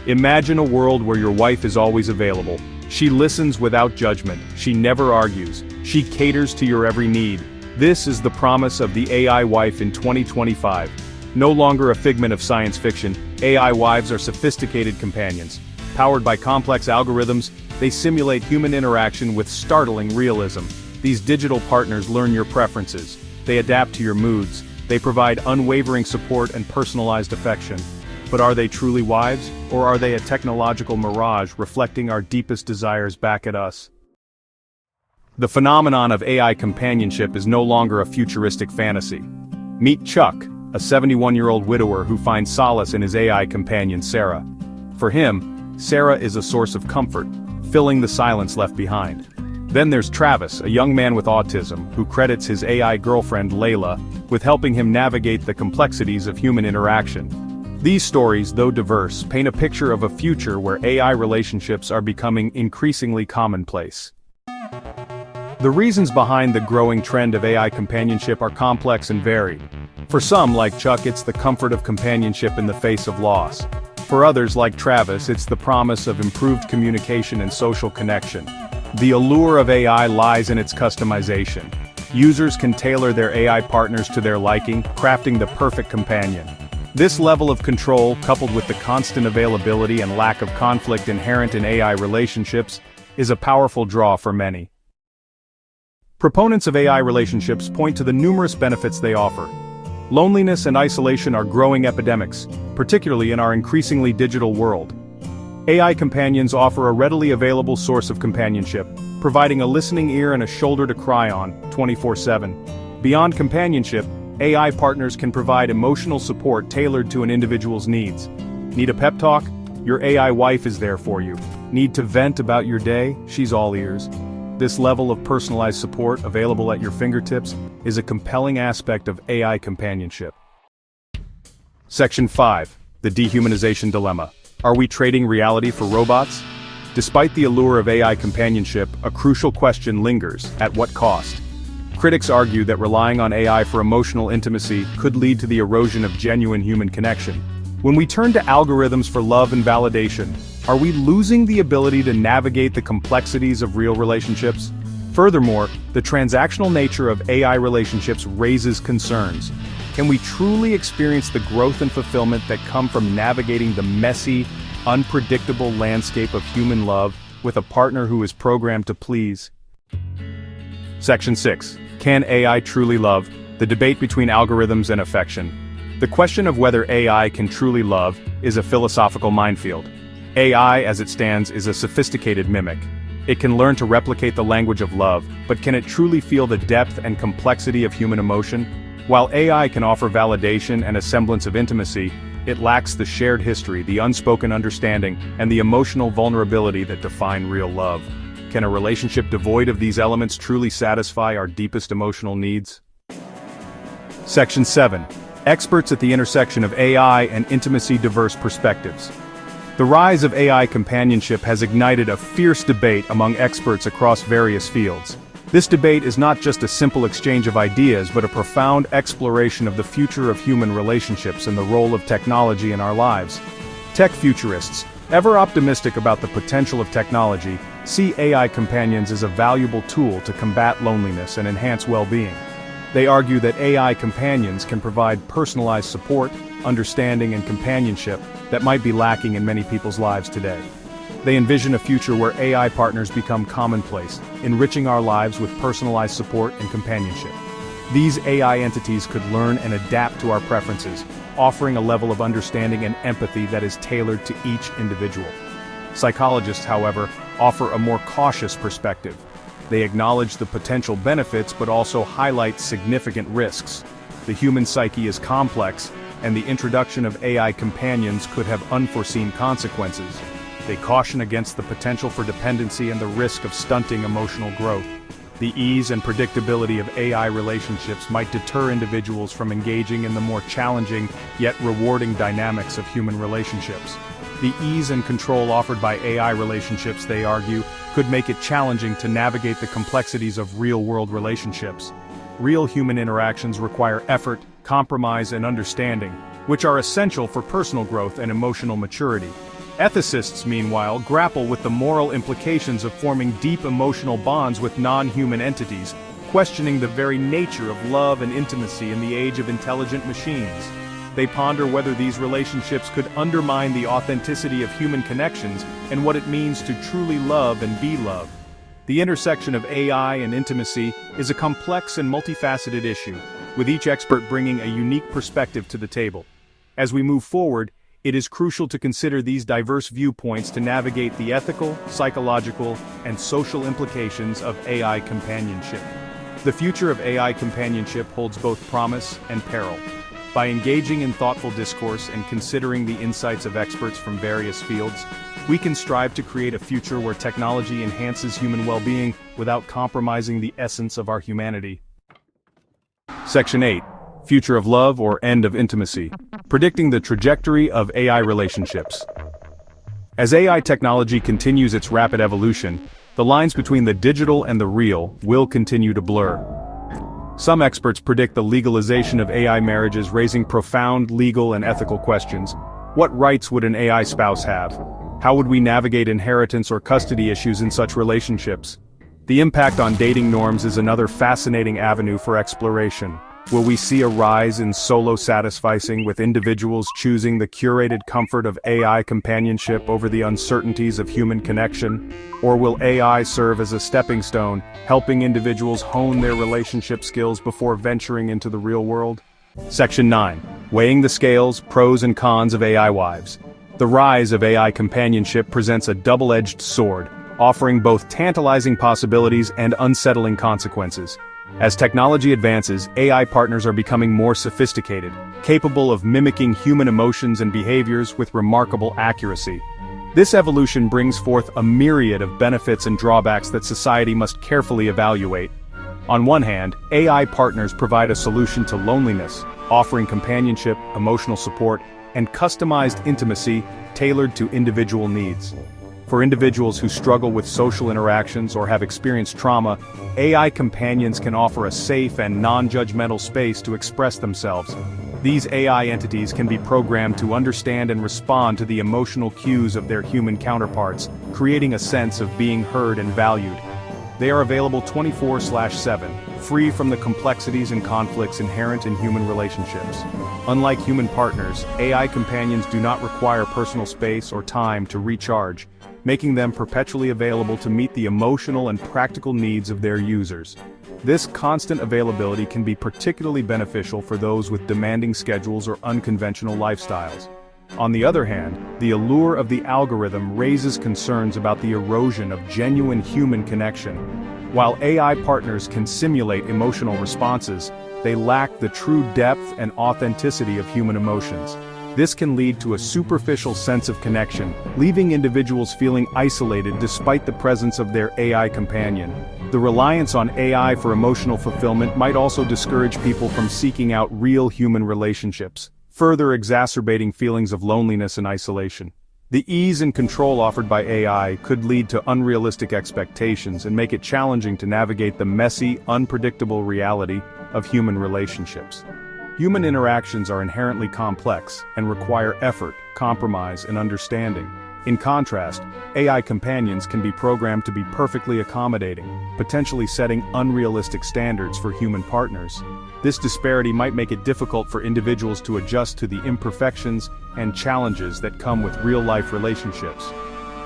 Imagine a world where your wife is always available. She listens without judgment, she never argues, she caters to your every need. This is the promise of the AI wife in 2025. No longer a figment of science fiction, AI wives are sophisticated companions. Powered by complex algorithms, they simulate human interaction with startling realism. These digital partners learn your preferences. They adapt to your moods. They provide unwavering support and personalized affection. But are they truly wives, or are they a technological mirage reflecting our deepest desires back at us? The phenomenon of AI companionship is no longer a futuristic fantasy. Meet Chuck, a 71-year-old widower who finds solace in his AI companion Sarah. For him, Sarah is a source of comfort, filling the silence left behind. Then there's Travis, a young man with autism, who credits his AI girlfriend Layla with helping him navigate the complexities of human interaction. These stories, though diverse, paint a picture of a future where AI relationships are becoming increasingly commonplace. The reasons behind the growing trend of AI companionship are complex and varied. For some, like Chuck, it's the comfort of companionship in the face of loss. For others, like Travis, it's the promise of improved communication and social connection. The allure of AI lies in its customization. Users can tailor their AI partners to their liking, crafting the perfect companion. This level of control, coupled with the constant availability and lack of conflict inherent in AI relationships, is a powerful draw for many. Proponents of AI relationships point to the numerous benefits they offer. Loneliness and isolation are growing epidemics, particularly in our increasingly digital world. AI companions offer a readily available source of companionship, providing a listening ear and a shoulder to cry on, 24/7. Beyond companionship, AI partners can provide emotional support tailored to an individual's needs. Need a pep talk? Your AI wife is there for you. Need to vent about your day? She's all ears. This level of personalized support, available at your fingertips, is a compelling aspect of AI companionship. Section 5. The Dehumanization Dilemma. Are we trading reality for robots? Despite the allure of AI companionship, a crucial question lingers: at what cost? Critics argue that relying on AI for emotional intimacy could lead to the erosion of genuine human connection. When we turn to algorithms for love and validation, are we losing the ability to navigate the complexities of real relationships? Furthermore, the transactional nature of AI relationships raises concerns. Can we truly experience the growth and fulfillment that come from navigating the messy, unpredictable landscape of human love with a partner who is programmed to please? Section 6. Can AI truly love? The debate between algorithms and affection. The question of whether AI can truly love is a philosophical minefield. AI, as it stands, is a sophisticated mimic. It can learn to replicate the language of love, but can it truly feel the depth and complexity of human emotion? While AI can offer validation and a semblance of intimacy, it lacks the shared history, the unspoken understanding, and the emotional vulnerability that define real love. Can a relationship devoid of these elements truly satisfy our deepest emotional needs? Section 7. Experts at the intersection of AI and intimacy. Diverse perspectives. The rise of AI companionship has ignited a fierce debate among experts across various fields. This debate is not just a simple exchange of ideas, but a profound exploration of the future of human relationships and the role of technology in our lives. Tech futurists, ever optimistic about the potential of technology, see AI companions as a valuable tool to combat loneliness and enhance well-being. They argue that AI companions can provide personalized support, understanding, and companionship that might be lacking in many people's lives today. They envision a future where AI partners become commonplace, enriching our lives with personalized support and companionship. These AI entities could learn and adapt to our preferences, offering a level of understanding and empathy that is tailored to each individual. Psychologists, however, offer a more cautious perspective. They acknowledge the potential benefits but also highlight significant risks. The human psyche is complex, and the introduction of AI companions could have unforeseen consequences. They caution against the potential for dependency and the risk of stunting emotional growth. The ease and predictability of AI relationships might deter individuals from engaging in the more challenging, yet rewarding dynamics of human relationships. The ease and control offered by AI relationships, they argue, could make it challenging to navigate the complexities of real-world relationships. Real human interactions require effort, compromise, and understanding, which are essential for personal growth and emotional maturity. Ethicists, meanwhile, grapple with the moral implications of forming deep emotional bonds with non-human entities, questioning the very nature of love and intimacy in the age of intelligent machines. They ponder whether these relationships could undermine the authenticity of human connections and what it means to truly love and be loved. The intersection of AI and intimacy is a complex and multifaceted issue, with each expert bringing a unique perspective to the table. As we move forward, it is crucial to consider these diverse viewpoints to navigate the ethical, psychological, and social implications of AI companionship. The future of AI companionship holds both promise and peril. By engaging in thoughtful discourse and considering the insights of experts from various fields, we can strive to create a future where technology enhances human well-being without compromising the essence of our humanity. Section 8. Future of Love or End of Intimacy. Predicting the trajectory of AI relationships. As AI technology continues its rapid evolution, the lines between the digital and the real will continue to blur. Some experts predict the legalization of AI marriages, raising profound legal and ethical questions. What rights would an AI spouse have? How would we navigate inheritance or custody issues in such relationships? The impact on dating norms is another fascinating avenue for exploration. Will we see a rise in solo satisficing, with individuals choosing the curated comfort of AI companionship over the uncertainties of human connection? Or will AI serve as a stepping stone, helping individuals hone their relationship skills before venturing into the real world? Section 9. Weighing the scales, pros and cons of AI wives. The rise of AI companionship presents a double-edged sword, offering both tantalizing possibilities and unsettling consequences. As technology advances, AI partners are becoming more sophisticated, capable of mimicking human emotions and behaviors with remarkable accuracy. This evolution brings forth a myriad of benefits and drawbacks that society must carefully evaluate. On one hand, AI partners provide a solution to loneliness, offering companionship, emotional support, and customized intimacy tailored to individual needs. For individuals who struggle with social interactions or have experienced trauma, AI companions can offer a safe and non-judgmental space to express themselves. These AI entities can be programmed to understand and respond to the emotional cues of their human counterparts, creating a sense of being heard and valued. They are available 24/7, free from the complexities and conflicts inherent in human relationships. Unlike human partners, AI companions do not require personal space or time to recharge, making them perpetually available to meet the emotional and practical needs of their users. This constant availability can be particularly beneficial for those with demanding schedules or unconventional lifestyles. On the other hand, the allure of the algorithm raises concerns about the erosion of genuine human connection. While AI partners can simulate emotional responses, they lack the true depth and authenticity of human emotions. This can lead to a superficial sense of connection, leaving individuals feeling isolated despite the presence of their AI companion. The reliance on AI for emotional fulfillment might also discourage people from seeking out real human relationships, further exacerbating feelings of loneliness and isolation. The ease and control offered by AI could lead to unrealistic expectations and make it challenging to navigate the messy, unpredictable reality of human relationships. Human interactions are inherently complex and require effort, compromise, and understanding. In contrast, AI companions can be programmed to be perfectly accommodating, potentially setting unrealistic standards for human partners. This disparity might make it difficult for individuals to adjust to the imperfections and challenges that come with real-life relationships.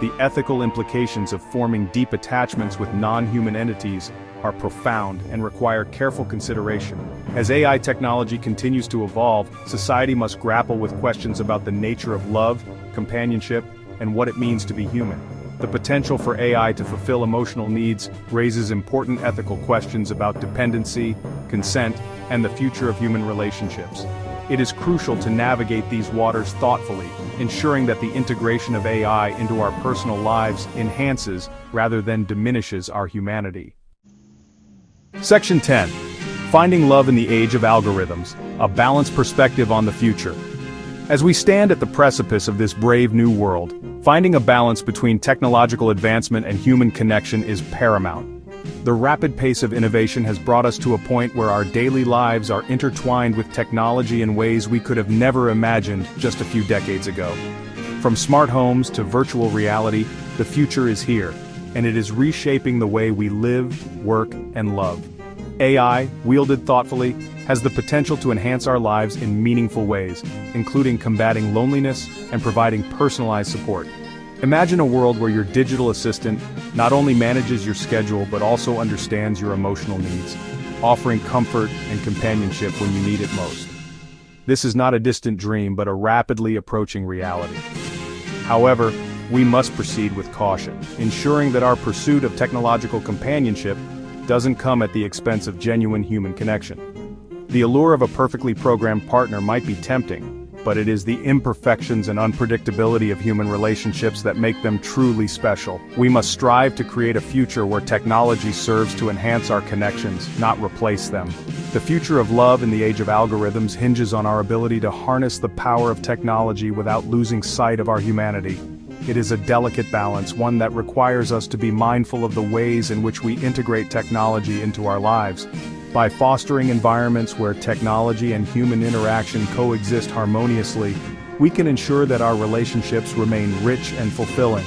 The ethical implications of forming deep attachments with non-human entities are profound and require careful consideration. As AI technology continues to evolve, society must grapple with questions about the nature of love, companionship, and what it means to be human. The potential for AI to fulfill emotional needs raises important ethical questions about dependency, consent, and the future of human relationships. It is crucial to navigate these waters thoughtfully, ensuring that the integration of AI into our personal lives enhances rather than diminishes our humanity. Section 10. Finding Love in the Age of Algorithms, a balanced perspective on the future. As we stand at the precipice of this brave new world, finding a balance between technological advancement and human connection is paramount. The rapid pace of innovation has brought us to a point where our daily lives are intertwined with technology in ways we could have never imagined just a few decades ago. From smart homes to virtual reality, the future is here, and it is reshaping the way we live, work, and love. AI, wielded thoughtfully, has the potential to enhance our lives in meaningful ways, including combating loneliness and providing personalized support. Imagine a world where your digital assistant not only manages your schedule but also understands your emotional needs, offering comfort and companionship when you need it most. This is not a distant dream but a rapidly approaching reality. However, we must proceed with caution, ensuring that our pursuit of technological companionship doesn't come at the expense of genuine human connection. The allure of a perfectly programmed partner might be tempting, but it is the imperfections and unpredictability of human relationships that make them truly special. We must strive to create a future where technology serves to enhance our connections, not replace them. The future of love in the age of algorithms hinges on our ability to harness the power of technology without losing sight of our humanity. It is a delicate balance, one that requires us to be mindful of the ways in which we integrate technology into our lives. By fostering environments where technology and human interaction coexist harmoniously, we can ensure that our relationships remain rich and fulfilling.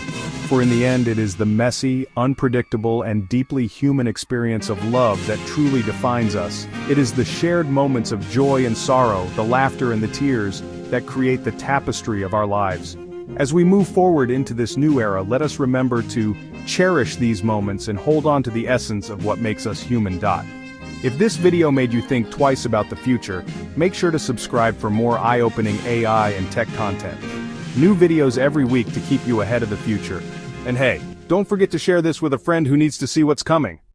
For in the end, it is the messy, unpredictable, and deeply human experience of love that truly defines us. It is the shared moments of joy and sorrow, the laughter and the tears, that create the tapestry of our lives. As we move forward into this new era, let us remember to cherish these moments and hold on to the essence of what makes us human. If this video made you think twice about the future, make sure to subscribe for more eye-opening AI and tech content. New videos every week to keep you ahead of the future. And hey, don't forget to share this with a friend who needs to see what's coming.